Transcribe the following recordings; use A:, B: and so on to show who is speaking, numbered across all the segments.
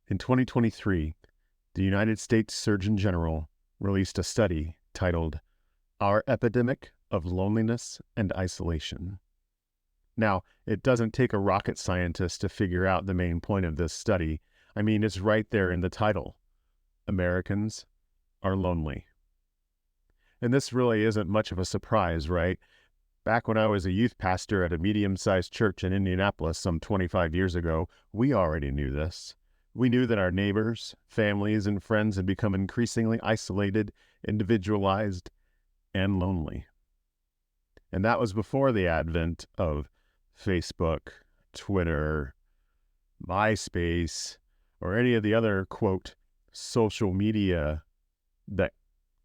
A: In 2023, the United States Surgeon General released a study titled Our Epidemic of Loneliness and Isolation. Now, it doesn't take a rocket scientist to figure out the main point of this study. I mean, it's right there in the title. Americans are lonely. And this really isn't much of a surprise, right? Back when I was a youth pastor at a medium-sized church in Indianapolis some 25 years ago, we already knew this. We knew that our neighbors, families, and friends had become increasingly isolated, individualized, and lonely. And that was before the advent of Facebook, Twitter, MySpace, or any of the other, quote, social media that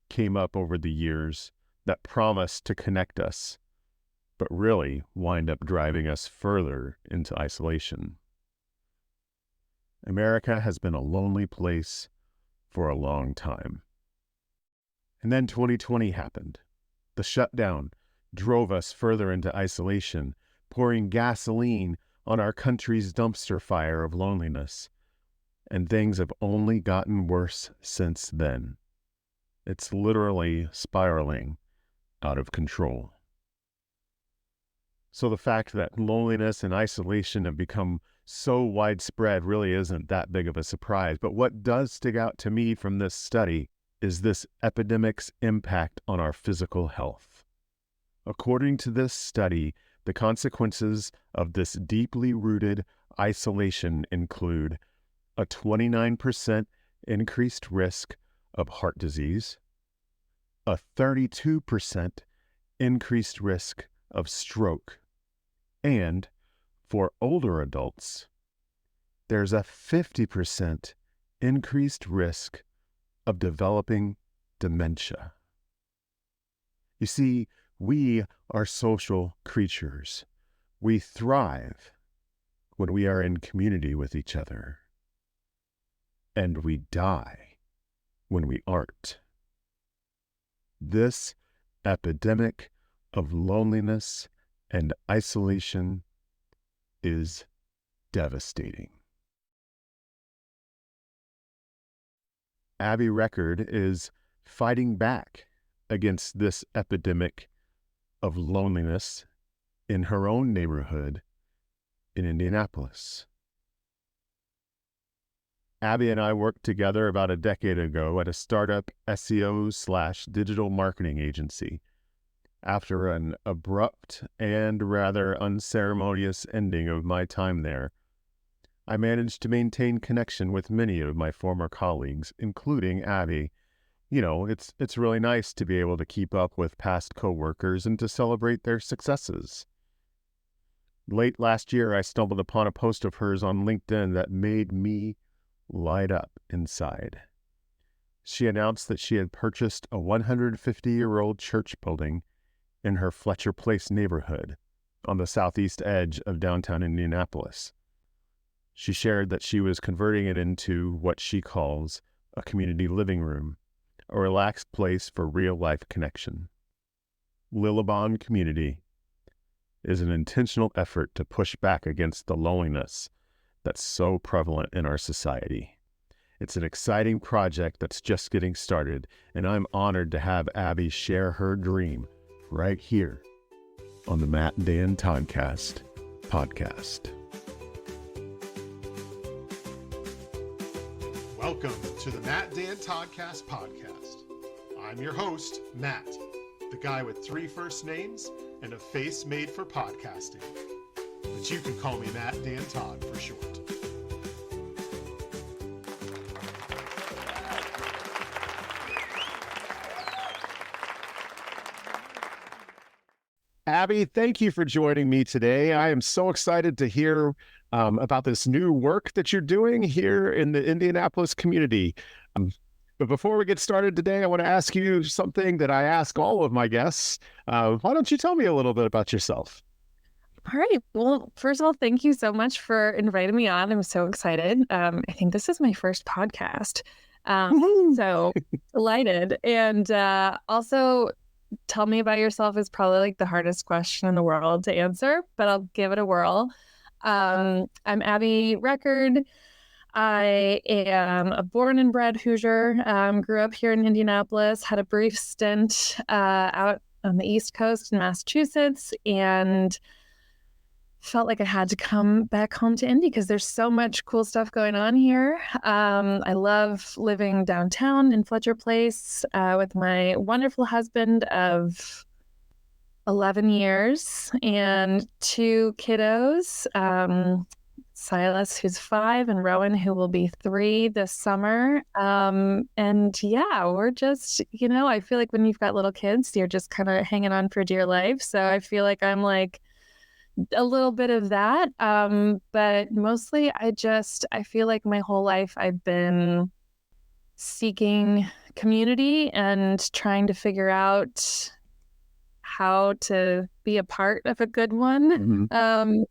A: came up over the years that promised to connect us, but really wind up driving us further into isolation. America has been a lonely place for a long time. And then 2020 happened. The shutdown drove us further into isolation, pouring gasoline on our country's dumpster fire of loneliness. And things have only gotten worse since then. It's literally spiraling out of control. So the fact that loneliness and isolation have become so widespread really isn't that big of a surprise. But what does stick out to me from this study is this epidemic's impact on our physical health. According to this study, the consequences of this deeply rooted isolation include a 29% increased risk of heart disease, a 32% increased risk of stroke, and for older adults, there's a 50% increased risk of developing dementia. You see, we are social creatures. We thrive when we are in community with each other. And we die when we aren't. This epidemic of loneliness and isolation is devastating. Abby Reckard is fighting back against this epidemic of loneliness in her own neighborhood in Indianapolis. Abby and I worked together about a decade ago at a startup SEO/digital marketing agency. After an abrupt and rather unceremonious ending of my time there, I managed to maintain connection with many of my former colleagues, including Abby. You know, it's really nice to be able to keep up with past coworkers and to celebrate their successes. Late last year, I stumbled upon a post of hers on LinkedIn that made me light up inside. She announced that she had purchased a 150-year-old church building in her Fletcher Place neighborhood on the southeast edge of downtown Indianapolis. She shared that she was converting it into what she calls a community living room, a relaxed place for real-life connection. Lille Bønne community is an intentional effort to push back against the loneliness that's so prevalent in our society. It's an exciting project that's just getting started, and I'm honored to have Abby share her dream right here on the Matt and Dan Toddcast podcast.
B: Welcome to the Matt Dan Toddcast podcast. I'm your host, Matt, the guy with 3 first names and a face made for podcasting. But you can call me Matt Dan Todd for short.
A: Abby, thank you for joining me today. I am so excited to hear about this new work that you're doing here in the Indianapolis community. But before we get started today, I want to ask you something that I ask all of my guests. Why don't you tell me a little bit about yourself?
C: All right. Well, first of all, thank you so much for inviting me on. I'm so excited. I think this is my first podcast. So delighted. And also, tell me about yourself is probably like the hardest question in the world to answer, but I'll give it a whirl. I'm Abby Reckard. I am a born and bred Hoosier. Grew up here in Indianapolis, had a brief stint out on the East Coast in Massachusetts, and felt like I had to come back home to Indy because there's so much cool stuff going on here. I love living downtown in Fletcher Place with my wonderful husband of 11 years and 2 kiddos. Silas, who's 5, and Rowan, who will be 3 this summer. And yeah, we're just, I feel like when you've got little kids, you're just kind of hanging on for dear life. So I feel like I'm like a little bit of that. But mostly I feel like my whole life I've been seeking community and trying to figure out how to be a part of a good one.
A: Mm-hmm.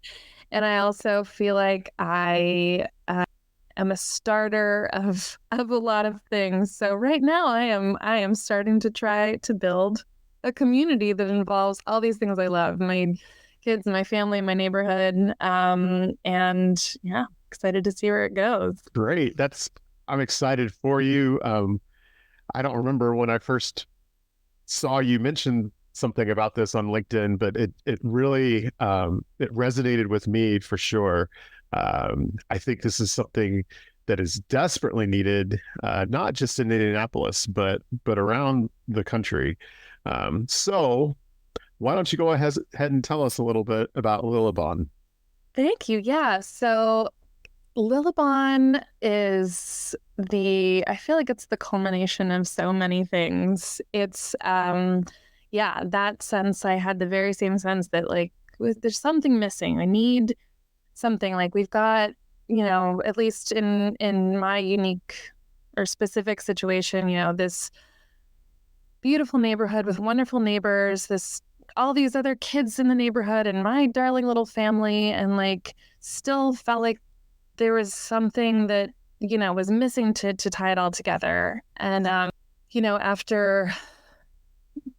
C: And I also feel like I am a starter of a lot of things. So right now I am starting to try to build a community that involves all these things I love. My kids, my family, my neighborhood. And yeah, excited to see where it goes.
A: Great. I'm excited for you. I don't remember when I first saw you mention something about this on LinkedIn, but it really it resonated with me for sure. I think this is something that is desperately needed, not just in Indianapolis, but around the country. So why don't you go ahead and tell us a little bit about Lille Bønne?
C: Thank you. Yeah. So Lille Bønne is I feel like it's the culmination of so many things. It's that sense. I had the very same sense that like there's something missing. I need something. Like we've got, at least in my unique or specific situation, this beautiful neighborhood with wonderful neighbors, all these other kids in the neighborhood and my darling little family, and like still felt like there was something that, was missing to tie it all together. And, after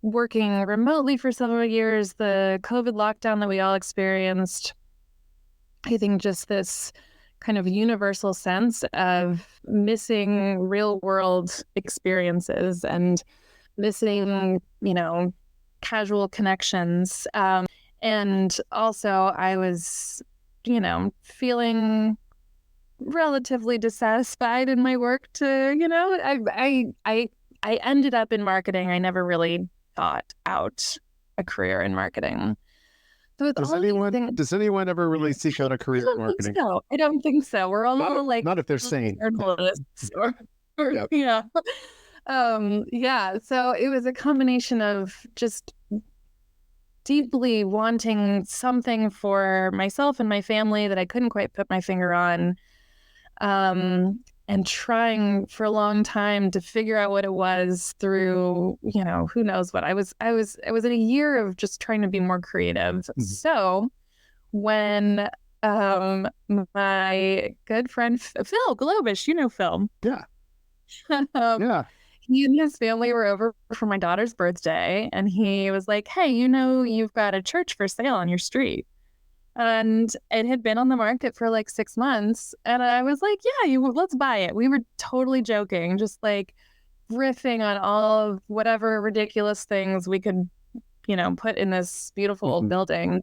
C: working remotely for several years, the COVID lockdown that we all experienced, I think just this kind of universal sense of missing real world experiences and missing, casual connections. And also I was, feeling relatively dissatisfied in my work I ended up in marketing. I never really thought out a career in marketing. So
A: does anyone ever really seek out a career in marketing?
C: No, I don't think so. We're all
A: not if they're sane.
C: Yep. Yeah. So it was a combination of just deeply wanting something for myself and my family that I couldn't quite put my finger on. And trying for a long time to figure out what it was through, who knows what. I was in a year of just trying to be more creative. Mm-hmm. So when my good friend Phil Globish, Phil.
A: Yeah.
C: Yeah. He and his family were over for my daughter's birthday, and he was like, "Hey, you've got a church for sale on your street." And it had been on the market for like 6 months. And I was like, yeah, let's buy it. We were totally joking, just like riffing on all of whatever ridiculous things we could, put in this beautiful old building.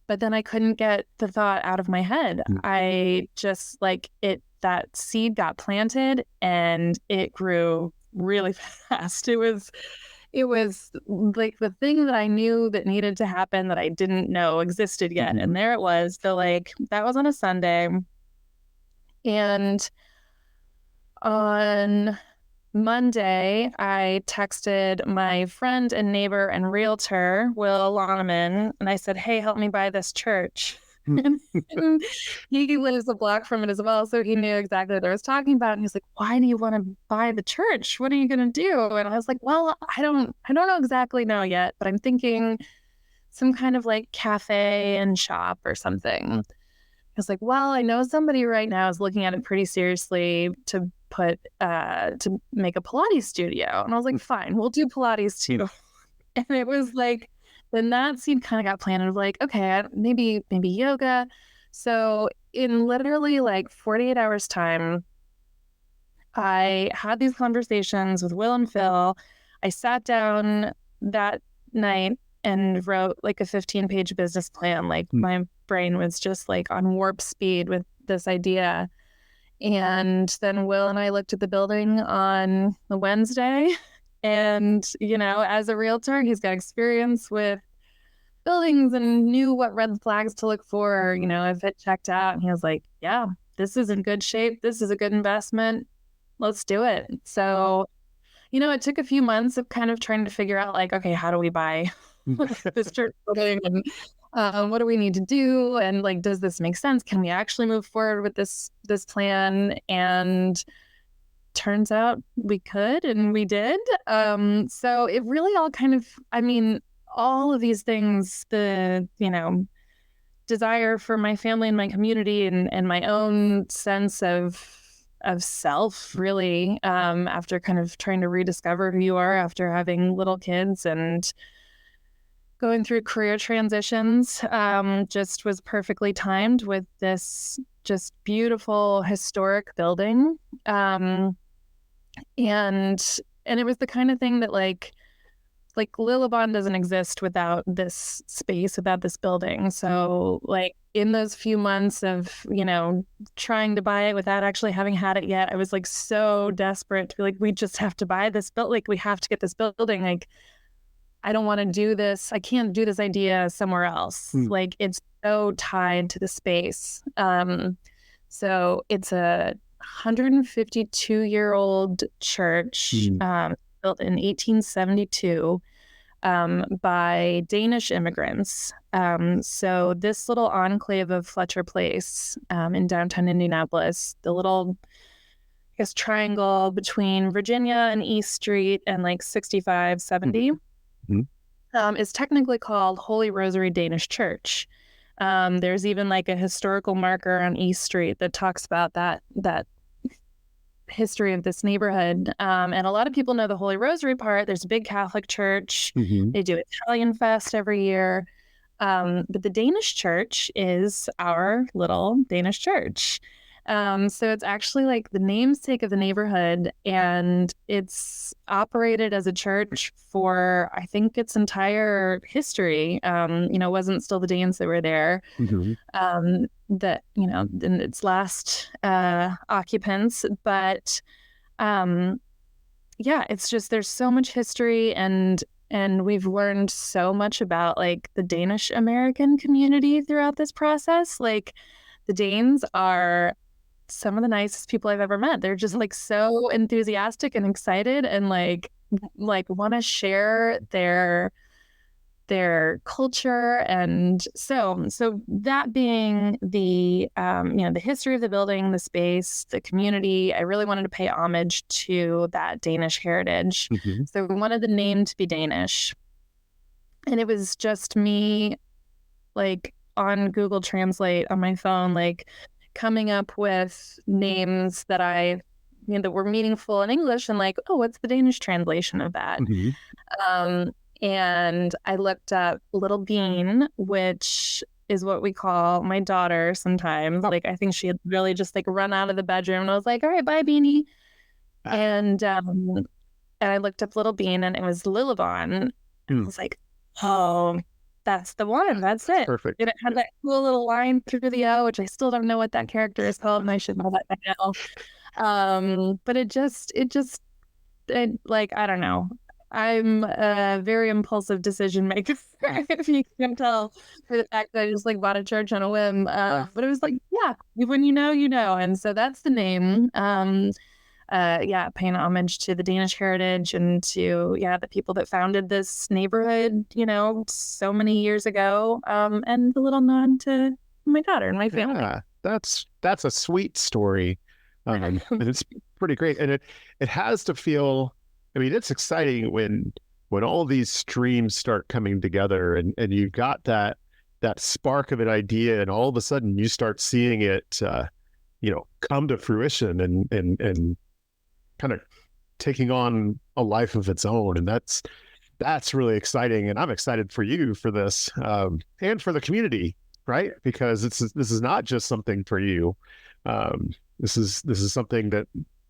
C: But then I couldn't get the thought out of my head. I just that seed got planted and it grew really fast. It was like the thing that I knew that needed to happen that I didn't know existed yet. Mm-hmm. And there it was. So that was on a Sunday. And on Monday, I texted my friend and neighbor and realtor, Will Loneman, and I said, "Hey, help me buy this church." And he lives a block from it as well, so he knew exactly what I was talking about. And he's like, "Why do you want to buy the church? What are you going to do?" And I was like, "Well, I don't know exactly yet, but I'm thinking some kind of like cafe and shop or something." I was like, "Well, I know somebody right now is looking at it pretty seriously to make a Pilates studio." And I was like, "Fine, we'll do Pilates too." And it was then that seed kind of got planted of okay, maybe yoga. So in literally like 48 hours time, I had these conversations with Will and Phil. I sat down that night and wrote like a 15-page business plan. Like my brain was just like on warp speed with this idea. And then Will and I looked at the building on the Wednesday. And, as a realtor, he's got experience with buildings and knew what red flags to look for, if it checked out. And he was like, yeah, this is in good shape. This is a good investment. Let's do it. So, it took a few months of kind of trying to figure out like, okay, how do we buy this church building, and what do we need to do? And like, does this make sense? Can we actually move forward with this plan? And turns out we could, and we did. So it really all kind of, all of these things, the, desire for my family and my community and my own sense of self, really, after kind of trying to rediscover who you are after having little kids and going through career transitions, just was perfectly timed with this just beautiful historic building. And it was the kind of thing that like Lille Bønne doesn't exist without this space, without this building. So like in those few months of, trying to buy it without actually having had it yet, I was like so desperate to be like, we just have to buy this building. Like we have to get this building. Like, I don't want to do this. I can't do this idea somewhere else. Like it's so tied to the space. So it's a 152-year-old church, built in 1872 by Danish immigrants. So this little enclave of Fletcher Place in downtown Indianapolis, the little, I guess, triangle between Virginia and East Street and like 65, 70, is technically called Holy Rosary Danish Church. There's even like a historical marker on East Street that talks about that history of this neighborhood. And a lot of people know the Holy Rosary part. There's a big Catholic church. They do Italian Fest every year. But the Danish church is our little Danish church. So it's actually like the namesake of the neighborhood, and it's operated as a church for, I think, its entire history. It wasn't still the Danes that were there. That, in its last occupants. But it's just, there's so much history, and we've learned so much about like the Danish American community throughout this process. Like the Danes are some of the nicest people I've ever met. They're just like so enthusiastic and excited and like want to share their culture. And so that being the the history of the building, the space, the community, I really wanted to pay homage to that Danish heritage. So we wanted the name to be Danish, and it was just me like on Google Translate on my phone, like coming up with names that that were meaningful in English, and like, oh, what's the Danish translation of that? And I looked up Little Bean, which is what we call my daughter sometimes. Like, I think she had really just like run out of the bedroom, and I was like, all right, bye, Beanie. And I looked up Little Bean, and it was Lille Bønne. And I was like, oh, that's the one. That's it.
A: Perfect.
C: And it had that cool little line through the O, which I still don't know what that character is called, and I should know that by now. But it like, I don't know. I'm a very impulsive decision maker, if you can tell, for the fact that I just like bought a church on a whim. But it was like, yeah, when you know, you know. And so that's the name. Paying homage to the Danish heritage and to, the people that founded this neighborhood, so many years ago. And a little nod to my daughter and my family.
A: Yeah, that's a sweet story. And it's pretty great. And it has to feel, I mean, it's exciting when all these streams start coming together and you've got that spark of an idea, and all of a sudden you start seeing it, come to fruition and kind of taking on a life of its own. And that's really exciting. And I'm excited for you for this, and for the community. right? Because this is not just something for you. This is something that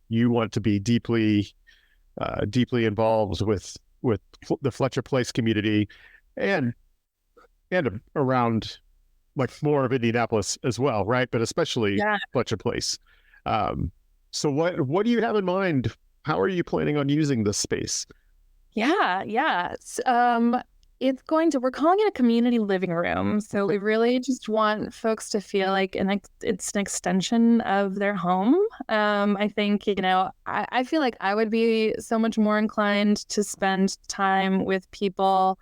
A: you want to be deeply involved with the Fletcher Place community, and around like more of Indianapolis as well, right? But especially Fletcher Place. So what do you have in mind? How are you planning on using this space?
C: Yeah. We're calling it a community living room. So we really just want folks to feel like it's an extension of their home. I think, I feel like I would be so much more inclined to spend time with people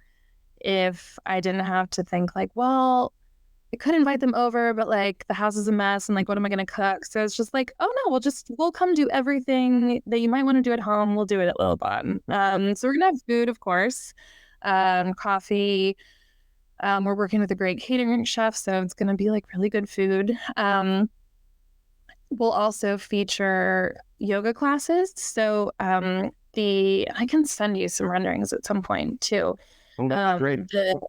C: if I didn't have to think like, well, I could invite them over, but like the house is a mess and like, what am I going to cook? So it's just like, oh no, we'll come do everything that you might want to do at home. We'll do it at Lille Bønne. So we're going to have food, of course, coffee. We're working with a great catering chef, so it's going to be like really good food. We'll also feature yoga classes. So I can send you some renderings at some point too.
A: Oh, that's great.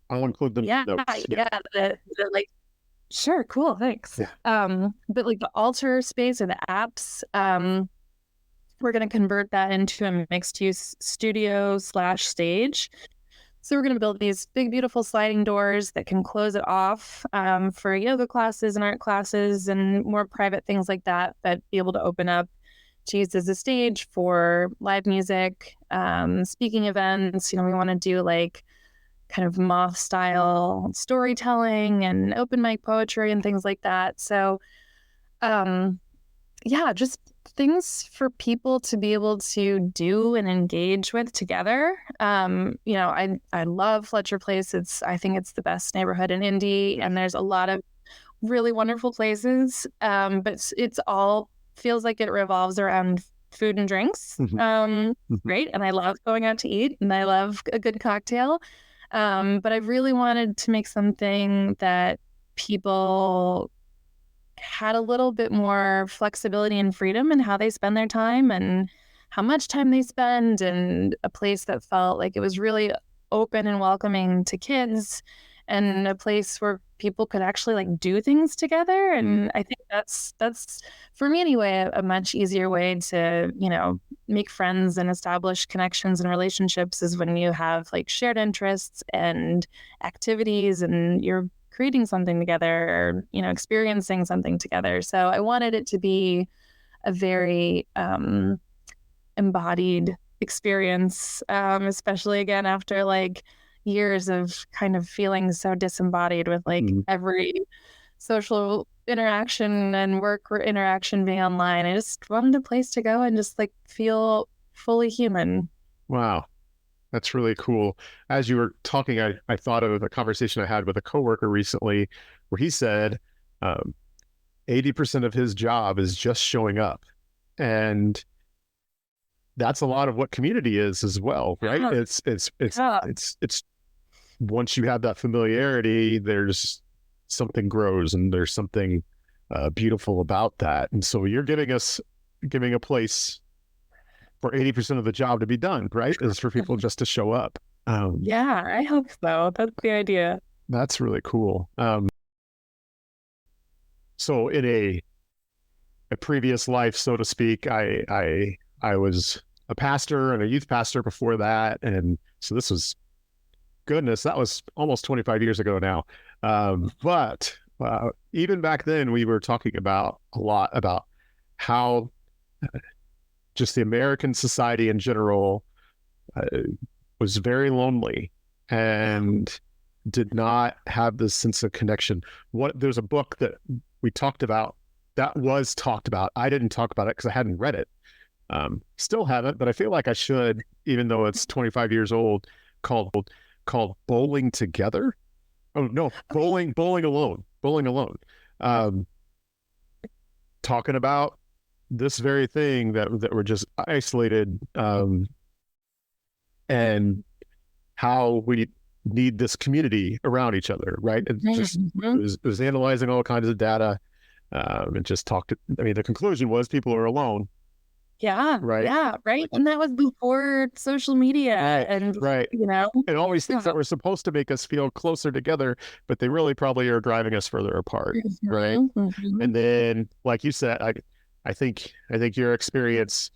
A: I'll include them.
C: Yeah. Sure, cool, thanks. Yeah. But like the altar space or the apps, we're going to convert that into a mixed-use studio/stage. So we're going to build these big, beautiful sliding doors that can close it off for yoga classes and art classes and more private things like that, but be able to open up to use as a stage for live music, speaking events. We want to do like kind of moth style storytelling and open mic poetry and things like that. So, just things for people to be able to do and engage with together. I love Fletcher Place. I think it's the best neighborhood in Indy, and there's a lot of really wonderful places. But it's all feels like it revolves around food and drinks. Right. And I love going out to eat, and I love a good cocktail. But I really wanted to make something that people had a little bit more flexibility and freedom in how they spend their time and how much time they spend, and a place that felt like it was really open and welcoming to kids, and a place where people could actually like do things together. And I think that's for me anyway, a much easier way to, make friends and establish connections and relationships is when you have like shared interests and activities and you're creating something together or, experiencing something together. So I wanted it to be a very embodied experience, especially again after like years of kind of feeling so disembodied with like every social interaction and work interaction being online. I just wanted a place to go and just like feel fully human.
A: Wow. That's really cool. As you were talking, I thought of a conversation I had with a coworker recently where he said 80% of his job is just showing up. And that's a lot of what community is as well, right? Yeah. It's once you have that familiarity, there's something grows and there's something beautiful about that. And so you're giving a place for 80% of the job to be done, right? Is for people just to show up.
C: Yeah, I hope so. That's the idea.
A: That's really cool. So in a previous life, so to speak, I was a pastor and a youth pastor before that. And so this was, goodness, that was almost 25 years ago now. But even back then, we were talking about a lot about how just the American society in general was very lonely and did not have this sense of connection. There's a book that we talked about that was talked about. I didn't talk about it because I hadn't read it. Still haven't, but I feel like I should, even though it's 25 years old, called Bowling Together. Oh no, Bowling Alone. Talking about this very thing that we're just isolated, and how we need this community around each other, right? It was analyzing all kinds of data, and just the conclusion was people are alone,
C: Yeah.
A: Right.
C: Yeah. Right. And that was before social media and,
A: Right.
C: and
A: all these things that were supposed to make us feel closer together, but they really probably are driving us further apart. Right. And then, like you said, I think your experience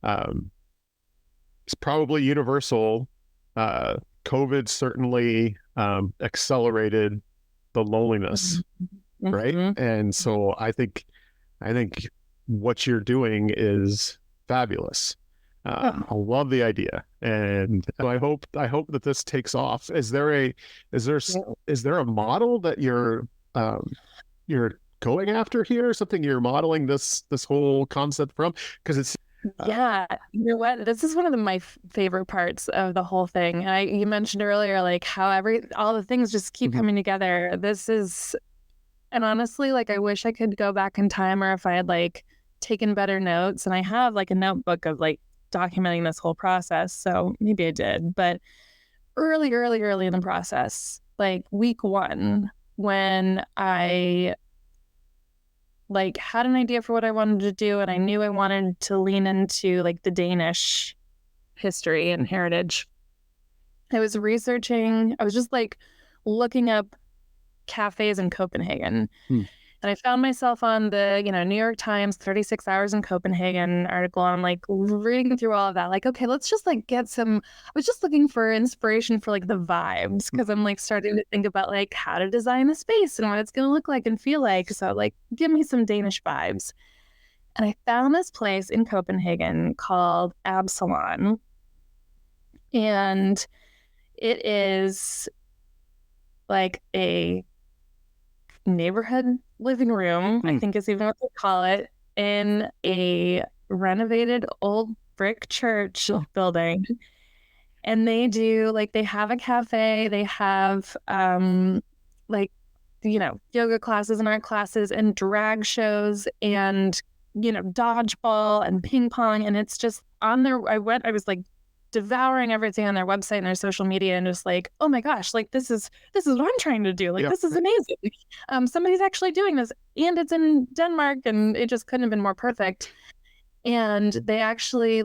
A: is probably universal. COVID certainly accelerated the loneliness, right? And so I think what you're doing is fabulous. I love the idea, and I hope that this takes off. Is there a model that you're going after here? Something you're modeling this whole concept from? Because it's
C: yeah, you know what? This is one of my favorite parts of the whole thing. And you mentioned earlier, like how all the things just keep coming together. And honestly, like I wish I could go back in time, or if I had like taken better notes. And I have like a notebook of like documenting this whole process. So maybe I did, but early in the process, like week 1, when I like had an idea for what I wanted to do, and I knew I wanted to lean into like the Danish history and heritage. I was just like looking up cafes in Copenhagen. And I found myself on the, New York Times 36 Hours in Copenhagen article. I'm like reading through all of that. Like, okay, let's just like I was just looking for inspiration for like the vibes, because I'm like starting to think about like how to design a space and what it's going to look like and feel like. So like, give me some Danish vibes. And I found this place in Copenhagen called Absalon. And it is like a neighborhood living room, I think is even what they call it, in a renovated old brick church building. And they have a cafe, they have yoga classes and art classes and drag shows and dodgeball and ping pong. And it's just on their I was like devouring everything on their website and their social media, and just like, oh my gosh, like this is what I'm trying to do. Like, this is amazing. Somebody's actually doing this, and it's in Denmark, and it just couldn't have been more perfect. And they actually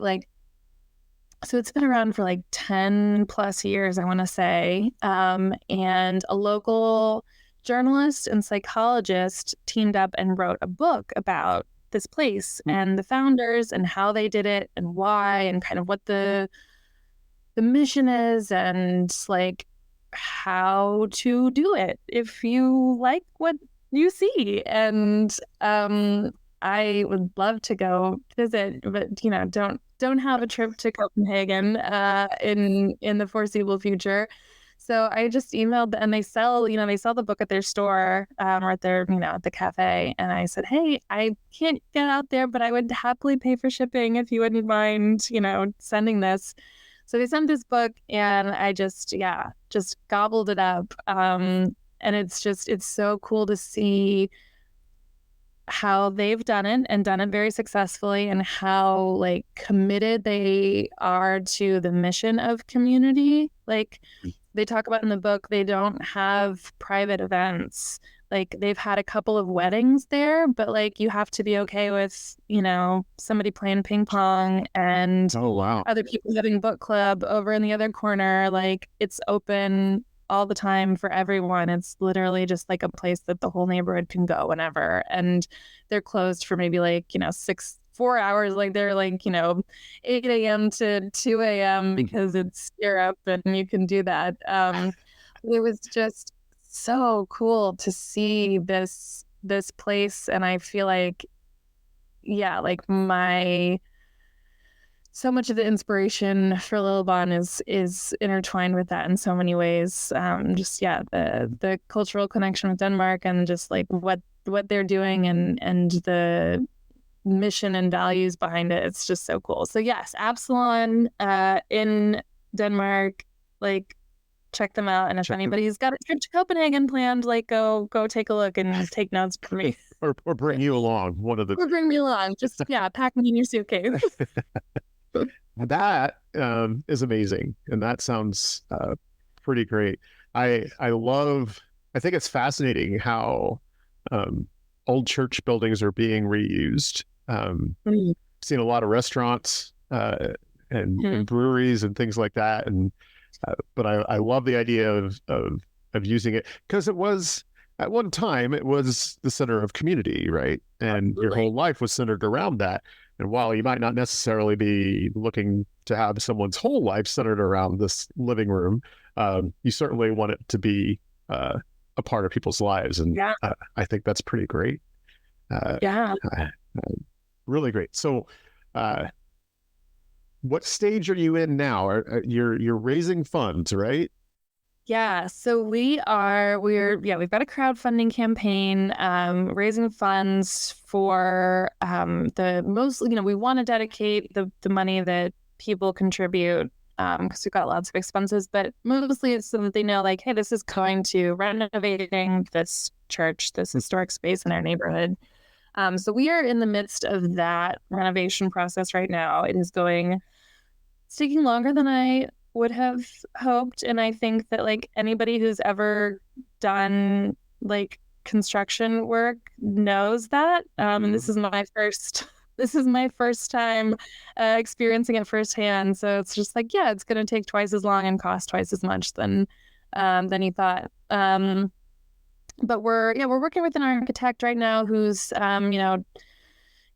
C: so it's been around for like 10 plus years, I want to say. And a local journalist and psychologist teamed up and wrote a book about this place and the founders and how they did it and why, and kind of what the mission is, and like how to do it if you like what you see. And I would love to go visit, but don't have a trip to Copenhagen in the foreseeable future. So I just emailed, and they sell the book at their store, or at their, at the cafe. And I said, hey, I can't get out there, but I would happily pay for shipping if you wouldn't mind, sending this. So they sent this book, and I just gobbled it up. And it's so cool to see how they've done it, and done it very successfully, and how like committed they are to the mission of community. Like they talk about in the book, they don't have private events. Like they've had a couple of weddings there, but like you have to be okay with, somebody playing ping pong and other people having book club over in the other corner. Like it's open all the time for everyone. It's literally just like a place that the whole neighborhood can go whenever. And they're closed for maybe like, 4 hours. Like they're like, 8 a.m. to 2 a.m. because it's Europe and you can do that. It was just so cool to see this place. And I feel like, like so much of the inspiration for Lille Bønne is intertwined with that in so many ways. The cultural connection with Denmark, and just like what they're doing, and the mission and values behind it. It's just so cool. So yes, Absalon in Denmark, like check them out. And if anybody's got a trip to Copenhagen planned, like go take a look and take notes for me.
A: or bring you along. Or
C: bring me along. Just pack me in your suitcase.
A: That is amazing, and that sounds pretty great. I think it's fascinating how old church buildings are being reused.
B: seen a lot of restaurants and breweries and things like that. And but I love the idea of using it, because it was at one time it was the center of community, right? And
C: Absolutely.
B: your whole life was centered around that. And while you might not necessarily be looking to have someone's whole life centered around this living room, you certainly want it to be a part of people's lives. And I think that's pretty great. Really great. So what stage are you in now? You're raising funds, right?
C: Yeah, so we've got a crowdfunding campaign, raising funds for we want to dedicate the money that people contribute, because we've got lots of expenses, but mostly it's so that they know, like, hey, this is going to renovating this church, this historic space in our neighborhood. So we are in the midst of that renovation process right now. It's taking longer than I would have hoped. And I think that, like, anybody who's ever done like construction work knows that. And this is my first time experiencing it firsthand. So it's just like, yeah, it's going to take twice as long and cost twice as much than you thought. But we're working with an architect right now who's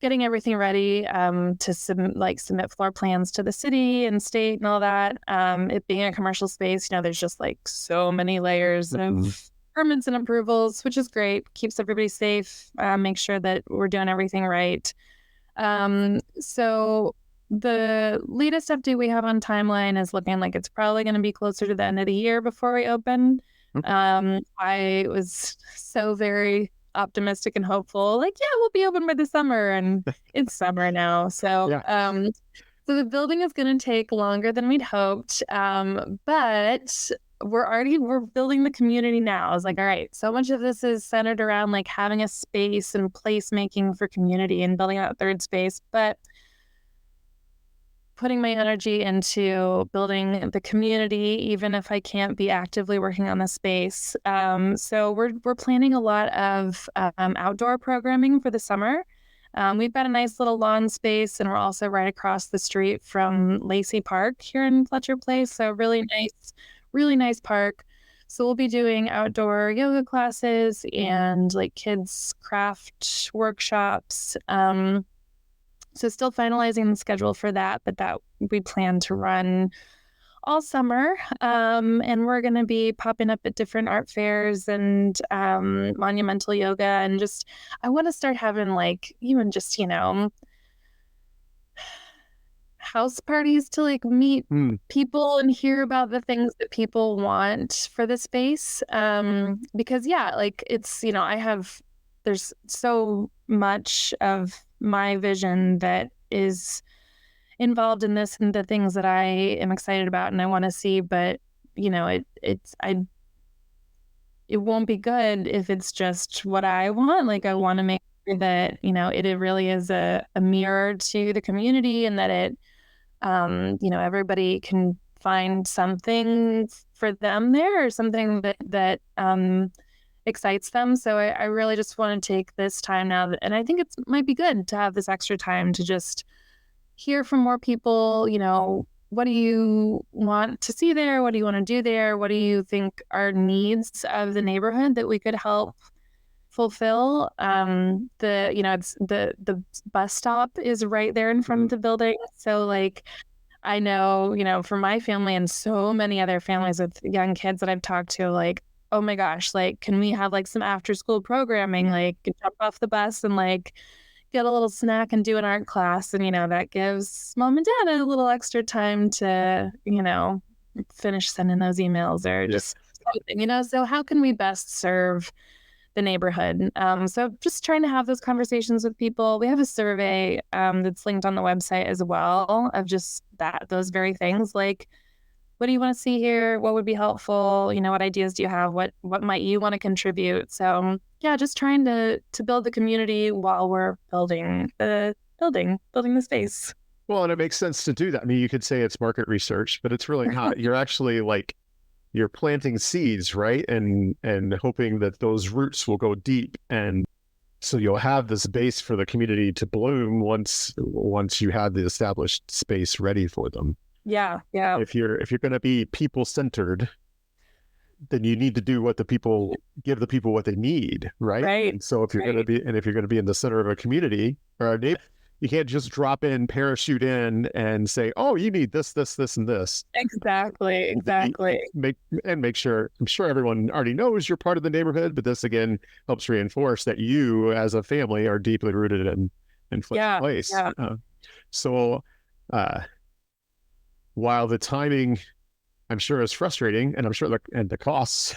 C: getting everything ready to submit floor plans to the city and state and all that. It being a commercial space, there's just like so many layers of permits and approvals, which is great. Keeps everybody safe. Make sure that we're doing everything right. So the latest update we have on timeline is looking like it's probably going to be closer to the end of the year before we open. I was so very optimistic and hopeful, like, yeah, we'll be open by the summer, and it's summer now. So so the building is going to take longer than we'd hoped, but we're building the community now. I was like, all right, so much of this is centered around like having a space and placemaking for community and building out third space, but putting my energy into building the community, even if I can't be actively working on the space. So we're planning a lot of outdoor programming for the summer. We've got a nice little lawn space, and we're also right across the street from Lacey Park here in Fletcher Place. So really nice park. So we'll be doing outdoor yoga classes and like kids craft workshops. So still finalizing the schedule for that, but that we plan to run all summer. And we're going to be popping up at different art fairs and monumental yoga. And just, I want to start having like even just, house parties to like meet people and hear about the things that people want for the space. Because like it's, there's so much of my vision that is involved in this and the things that I am excited about and I want to see, but it won't be good if it's just what I want. Like, I want to make sure that it really is a mirror to the community, and that it everybody can find something for them there, or something that excites them. So I really just want to take this time now, and I think it might be good to have this extra time to just hear from more people. What do you want to see there? What do you want to do there? What do you think are needs of the neighborhood that we could help fulfill? It's the bus stop is right there in front of the building. So like, I know, for my family and so many other families with young kids that I've talked to, like, oh my gosh, like, can we have like some after school programming, like jump off the bus and like get a little snack and do an art class. And, that gives mom and dad a little extra time to, finish sending those emails or just something, so how can we best serve the neighborhood? So just trying to have those conversations with people. We have a survey that's linked on the website as well of just those very things, like, what do you want to see here? What would be helpful? What ideas do you have? What might you want to contribute? So just trying to build the community while we're building the space.
B: Well, and it makes sense to do that. I mean, you could say it's market research, but it's really not. You're actually you're planting seeds, right? And hoping that those roots will go deep and
A: So you'll have this base for the community to bloom once you have the established space ready for them.
C: Yeah.
A: If you're going to be people centered, then you need to do what give the people what they need, right?
C: Right.
A: And so if you're going to be in the center of a community or a neighborhood, you can't just drop in, parachute in, and say, "Oh, you need this, this, this, and this."
C: Exactly.
A: Make sure. I'm sure everyone already knows you're part of the neighborhood, but this again helps reinforce that you, as a family, are deeply rooted in place.
C: Yeah.
A: So, while the timing, I'm sure, is frustrating, and I'm sure the costs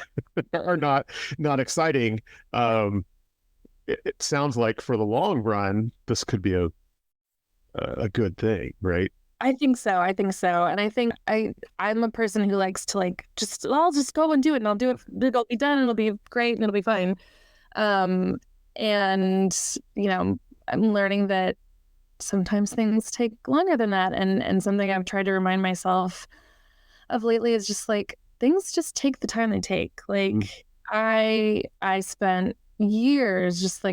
A: are not exciting. It sounds like for the long run, this could be a good thing, right?
C: I think so. And I think I'm a person who likes to I'll just go and do it, and I'll do it. It'll be done. It'll be great, and it'll be fine. And I'm learning that sometimes things take longer than that. And something I've tried to remind myself of lately is just things just take the time they take. I spent years just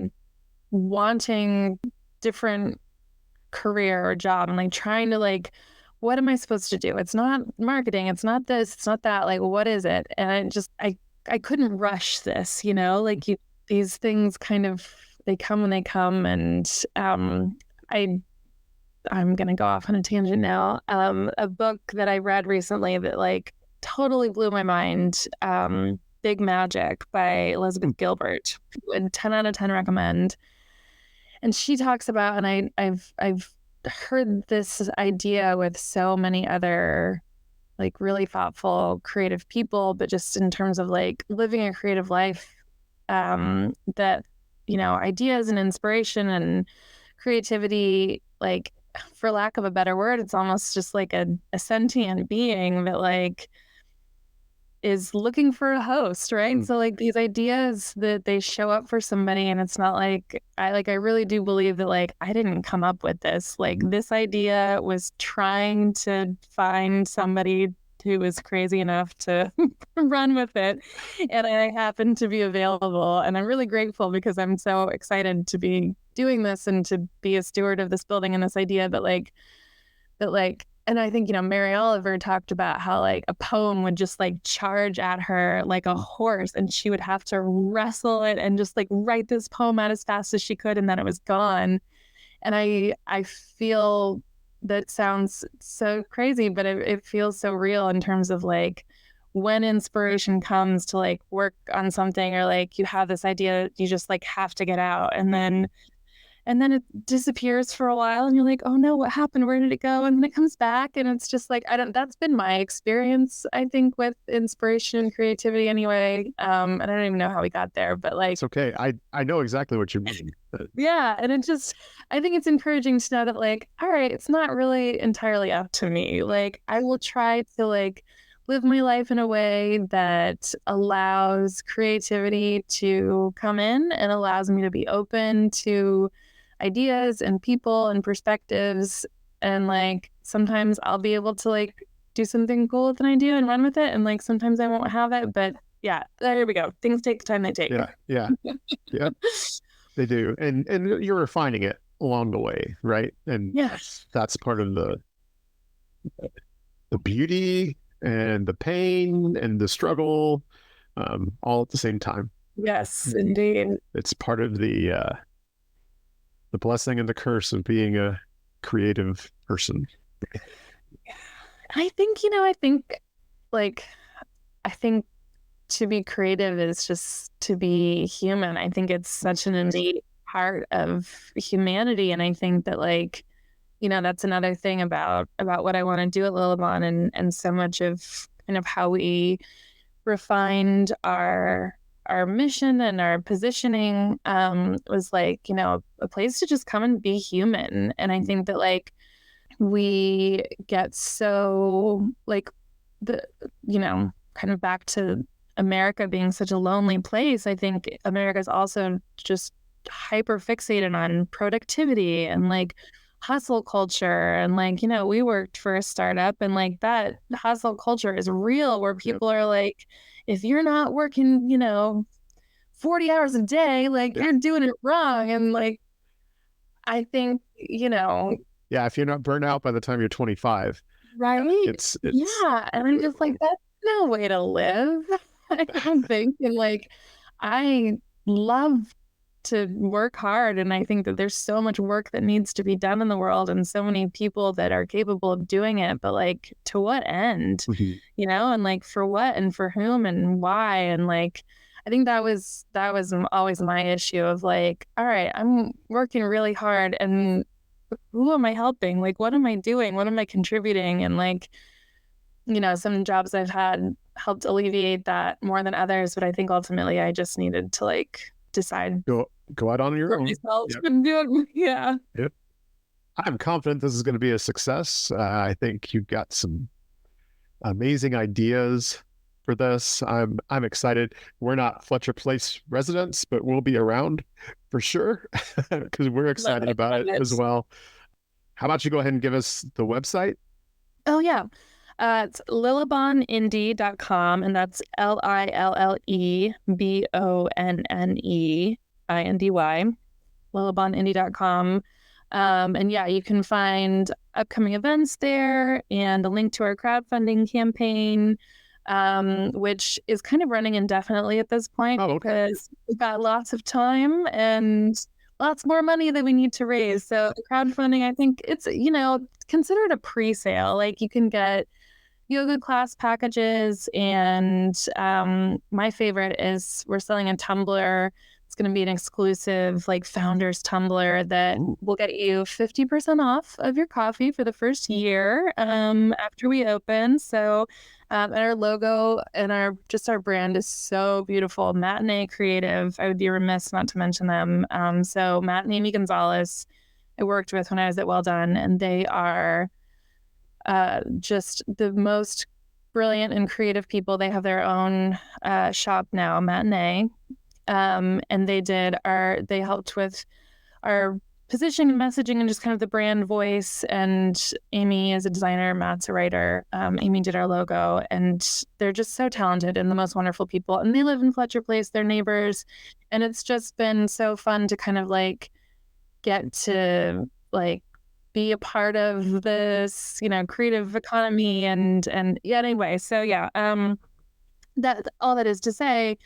C: wanting different career or job and trying to what am I supposed to do? It's not marketing, it's not this, it's not that, what is it? And I couldn't rush this, these things kind of, they come when they come. And I'm gonna go off on a tangent now. A book that I read recently that totally blew my mind, Big Magic by Elizabeth Gilbert, and 10 out of 10 recommend. And she talks about, and I've heard this idea with so many other really thoughtful, creative people, but just in terms of living a creative life, that ideas and inspiration and creativity, for lack of a better word, it's almost just a sentient being that is looking for a host, right? So these ideas that they show up for somebody, and it's not I really do believe that I didn't come up with this. This idea was trying to find somebody who was crazy enough to run with it, and I happen to be available. And I'm really grateful because I'm so excited to be doing this and to be a steward of this building and this idea that and I think, Mary Oliver talked about how a poem would just charge at her like a horse, and she would have to wrestle it and just write this poem out as fast as she could, and then it was gone. And I feel that sounds so crazy, but it feels so real in terms of when inspiration comes to work on something, or you have this idea, you just have to get out, and then it disappears for a while, and you're like, oh no, what happened? Where did it go? And then it comes back, and it's just that's been my experience, I think, with inspiration and creativity anyway. And I don't even know how we got there, but
A: it's okay. I know exactly what you mean.
C: Yeah. And I think it's encouraging to know that all right, it's not really entirely up to me. I will try to live my life in a way that allows creativity to come in and allows me to be open to ideas and people and perspectives. And sometimes I'll be able to do something cool with an idea and run with it, and sometimes I won't have it. But yeah, there we go. Things take the time they take.
A: Yeah They do. And you're refining it along the way, right? And
C: yes,
A: that's part of the beauty and the pain and the struggle, all at the same time.
C: Yes, indeed.
A: It's part of the blessing and the curse of being a creative person.
C: I think, I think to be creative is just to be human. I think it's such an innate part of humanity. And I think that that's another thing about what I want to do at Lille Bønne, and so much of kind of how we refined our mission and our positioning was a place to just come and be human. And I think that we get so kind of back to America being such a lonely place. I think America's also just hyper fixated on productivity and hustle culture. And we worked for a startup, and that hustle culture is real, where people are if you're not working, 40 hours a day, like you're doing it wrong. And like, I think,
A: Yeah, if you're not burnt out by the time you're 25,
C: right?
A: it's
C: Yeah. And I'm just like, that's no way to live. I don't think. And like, I love to work hard. And I think that there's so much work that needs to be done in the world and so many people that are capable of doing it. But like, to what end? And like for what and for whom and why? And like, I think that was always my issue of like, all right, I'm working really hard and who am I helping? Like, what am I doing? What am I contributing? And like, some jobs I've had helped alleviate that more than others. But I think ultimately I just needed to like decide
A: go out on your own.
C: Myself and do it. Yeah.
A: Yep. I'm confident this is going to be a success. I think you've got some amazing ideas for this. I'm excited. We're not Fletcher Place residents, but we'll be around for sure because we're excited about it as well. How about you go ahead and give us the website?
C: Oh, yeah. It's lillebonnindy.com, and that's LILLEBONNEINDY, lillebonnindy.com. And yeah, you can find upcoming events there and a link to our crowdfunding campaign, which is kind of running indefinitely at this point because we've got lots of time and lots more money that we need to raise. So the crowdfunding, I think it's, considered a pre-sale. Like you can get yoga class packages, and my favorite is we're selling a tumbler. It's going to be an exclusive like founders tumbler that will get you 50% off of your coffee for the first year after we open. So and our logo and our brand is so beautiful. Matinee Creative, I would be remiss not to mention them. So Matt and Amy Gonzalez, I worked with when I was at Well Done, and they are just the most brilliant and creative people. They have their own shop now, Matinee. And they helped with our positioning and messaging and just kind of the brand voice. And Amy is a designer, Matt's a writer. Amy did our logo, and they're just so talented and the most wonderful people. And they live in Fletcher Place, they're neighbors. And it's just been so fun to kind of like get to like be a part of this, creative economy and yeah, anyway. So yeah, that all that is to say,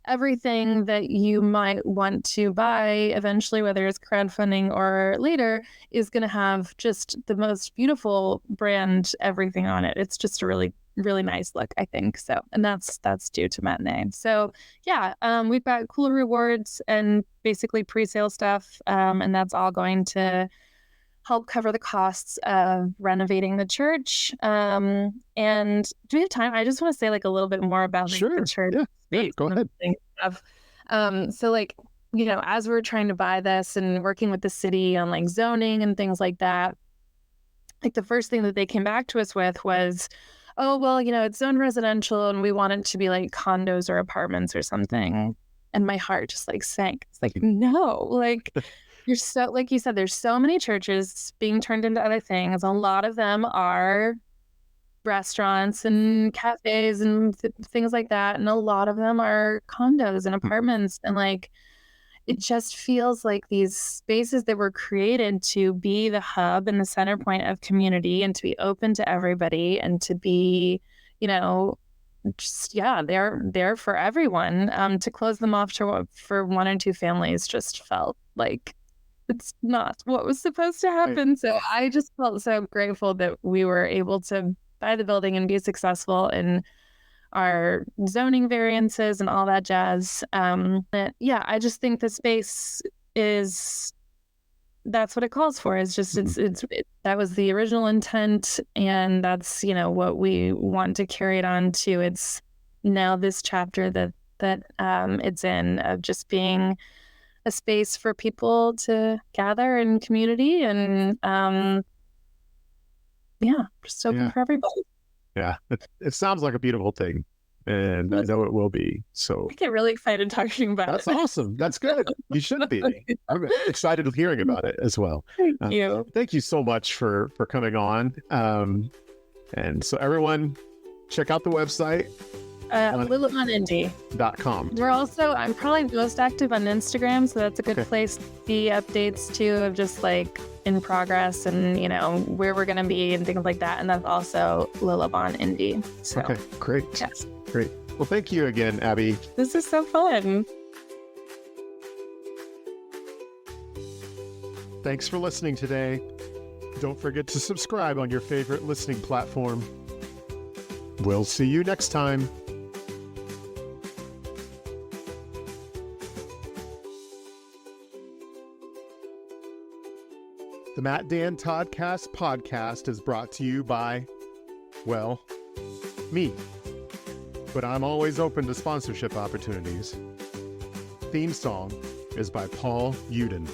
C: everything that you might want to buy eventually, whether it's crowdfunding or later, is going to have just the most beautiful brand everything on it. It's just a really, really nice look, I think. So, and that's due to Matinee. So yeah, we've got cool rewards and basically pre-sale stuff. And that's all going to help cover the costs of renovating the church. And do we have time? I just want to say like a little bit more about like, the church.
A: Yeah, go ahead.
C: So like, as we're trying to buy this and working with the city on like zoning and things like that, like the first thing that they came back to us with was, oh, well, it's zoned residential and we want it to be like condos or apartments or something. And my heart just like sank. It's like, no, like you're so, like you said, there's so many churches being turned into other things. A lot of them are restaurants and cafes and things like that. And a lot of them are condos and apartments. And like, it just feels like these spaces that were created to be the hub and the center point of community and to be open to everybody and to be, they're for everyone. To close them off for one or two families just felt like it's not what was supposed to happen. Right. So I just felt so grateful that we were able to buy the building and be successful in our zoning variances and all that jazz. I just think the space that's what it calls for. It's just, that was the original intent. And that's, what we want to carry it on to. It's now this chapter that it's in, of just being a space for people to gather in community and, just open for everybody.
A: Yeah, it sounds like a beautiful thing, and I know it will be. So
C: I get really excited talking about
A: That's
C: it.
A: awesome. That's good. You should be. I'm excited hearing about it as well.
C: Thank you.
A: Thank you so much for coming on. And so everyone, check out the website,
C: Lille Bønne Indie.
B: .com.
C: I'm probably most active on Instagram, so that's a good place to see updates too of just like in progress and, you know, where we're going to be and things like that. And that's also Lille Bønne Indie. So,
B: Okay, great.
C: yes.
B: Great. Well, thank you again, Abby.
C: This is so fun.
B: Thanks for listening today. Don't forget to subscribe on your favorite listening platform. We'll see you next time. The Matt Dan Toddcast podcast is brought to you by, well, me. But I'm always open to sponsorship opportunities. Theme song is by Paul Uden.